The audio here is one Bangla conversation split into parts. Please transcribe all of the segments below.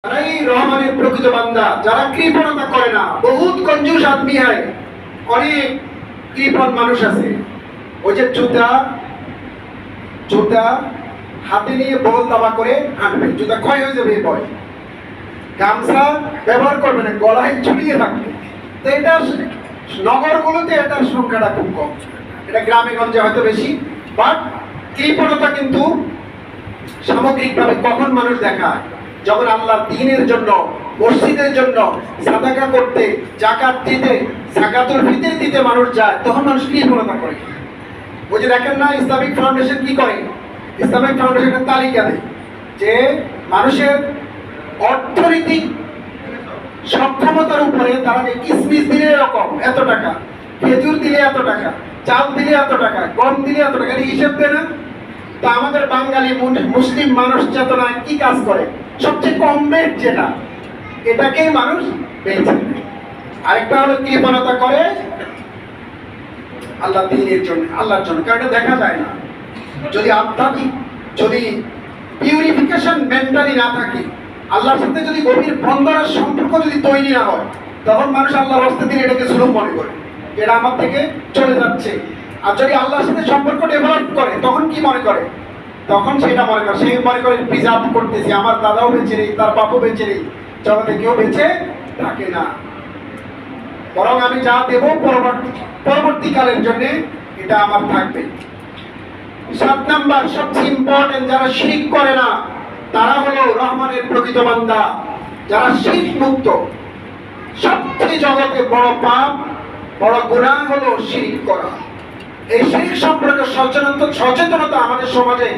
তারাই রহমানের প্রকৃত বান্দা, যারা কৃপণতা করে না। বহুত কঞ্জুস আদমি হয়, অনেক কৃপণ মানুষ আছে। ওই যে জুতা হাতে নিয়ে বল দাবা করে হাঁটবে, জুতা ক্ষয় হয়ে যাবে। ভয় গামছা ব্যবহার করবে না, গলায় ঝুলিয়ে থাকবে। তো এটা নগরগুলোতে এটার সংখ্যাটা খুব কম, এটা গ্রামে গঞ্জে হয়তো বেশি। বাট কৃপণতা কিন্তু সামগ্রিকভাবে কখন মানুষ দেখায়? যখন আল্লাহর দ্বীনের জন্য, মসজিদের জন্য সাদাকা করতে, যাকাত দিতে, যাকাতুল ফিতর দিতে মানুষ যায়, তখন মানুষ কৃপণতা করে। ওই যে দেখেন না, ইসলামিক ফাউন্ডেশন কি করে? ইসলামিক ফাউন্ডেশনের তালিকা দেয় যে মানুষের অর্থনৈতিক সক্ষমতার উপরে তারা যে কিসমিস দিলে এরকম এত টাকা, খেজুর দিলে এত টাকা, চাল দিলে এত টাকা, গম দিলে এত টাকা, হিসেব দেয় না? তা আমাদের বাঙালি মুসলিম মানুষ চেতনায় কি কাজ করে? সবচেয়ে কম রেট যেটা, এটাকেই মানুষ পেয়েছে। আরেকটা হলো কৃপণতা করে আল্লাহ দ্বীনের জন্য, আল্লাহর জন্য, কারণ এটা দেখা যায় না। যদি আধ্যাত্মিক, যদি পিউরিফিকেশন মেন্টালি না থাকে, আল্লাহর সাথে যদি গভীর বন্ধনের সম্পর্ক যদি তৈরি না হয়, তখন মানুষ আল্লাহর হস্তে দিয়ে এটাকে জুলুম মনে করে, এটা আমার থেকে চলে যাচ্ছে। আর যদি আল্লাহর সাথে সম্পর্ক ডেভেলপ করে, তখন কি মনে করে? তখন সেটা মনে করে, সে মনে করে প্রিজার্ভ করতেছি, আমার দাদাও বেঁচে নেই, তার বাপও বেঁচে নেই, জগতে কেউ বেঁচে থাকে না, বরং আমি যা দেব পরবর্তীকালের জন্য এটা আমার থাকবে। 7 নাম্বার সবচেয়ে ইম্পর্টেন্ট, যারা শিরক করে না তারা হলো রহমানের প্রকৃত বান্দা। যারা শিরক মুক্ত, সবচেয়ে জগতে বড় পাপ, বড় গুনাহ হলো শিরক করা। এই শিরক সম্পর্কে সচেতনতা আমাদের সমাজে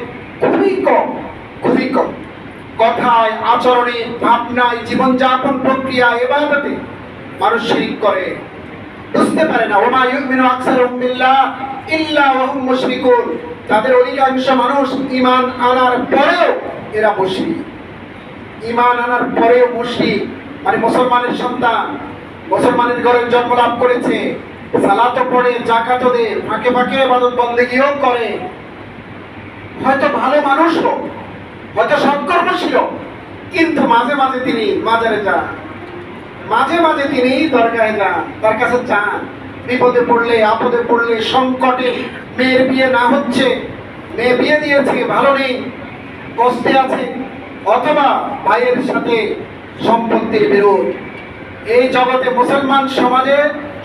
খুবই কম, খুবই কম। কথায়, আচরণে, ভাবনায়, জীবনযাপন প্রক্রিয়া, ইবাদতে মানুষ শিরক করে, বুঝতে পারে না। ওমা ইউমিনু আকসারুহুম বিল্লাহ ইল্লা ওয়া হুম মুশরিকুন। তাদের অধিকাংশ মানুষ ঈমান আনার পরেও এরা মুশরিক। ঈমান আনার পরেও মুশরিক, মানে মুসলমানের সন্তান, মুসলমানের ঘরে জন্ম লাভ করেছে, সালাতও পড়ে, যাকাতও দেয়, ফাঁকে ফাঁকে ইবাদত বন্দেগীও করে, হয়তো ভালো মানুষও, হয়তো সৎকর্মশীল, কিন্তু মাঝে মাঝে তিনি মাজারে যান, মাঝে মাঝে তিনি দরগায় যান, তার কাছে যান। বিপদে পড়লে, আপদে পড়লে, সংকটে, মেয়ের বিয়ে না হচ্ছে, মেয়ে বিয়ে দিয়েছে, ভালো নেই, কষ্টে আছে, অথবা ভাইয়ের সাথে সম্পত্তির বিরোধ। এই জগতে মুসলমান সমাজে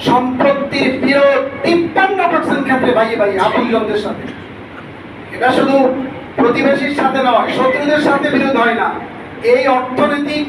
সম্পত্তির বিরোধ 53% ক্ষেত্রে ভাই ভাই আপনজনদের সাথে। এটা শুধু প্রতিবেশীর সাথে নয়, শত্রুদের সাথে বিরোধ হয় না। এই অর্থনৈতিক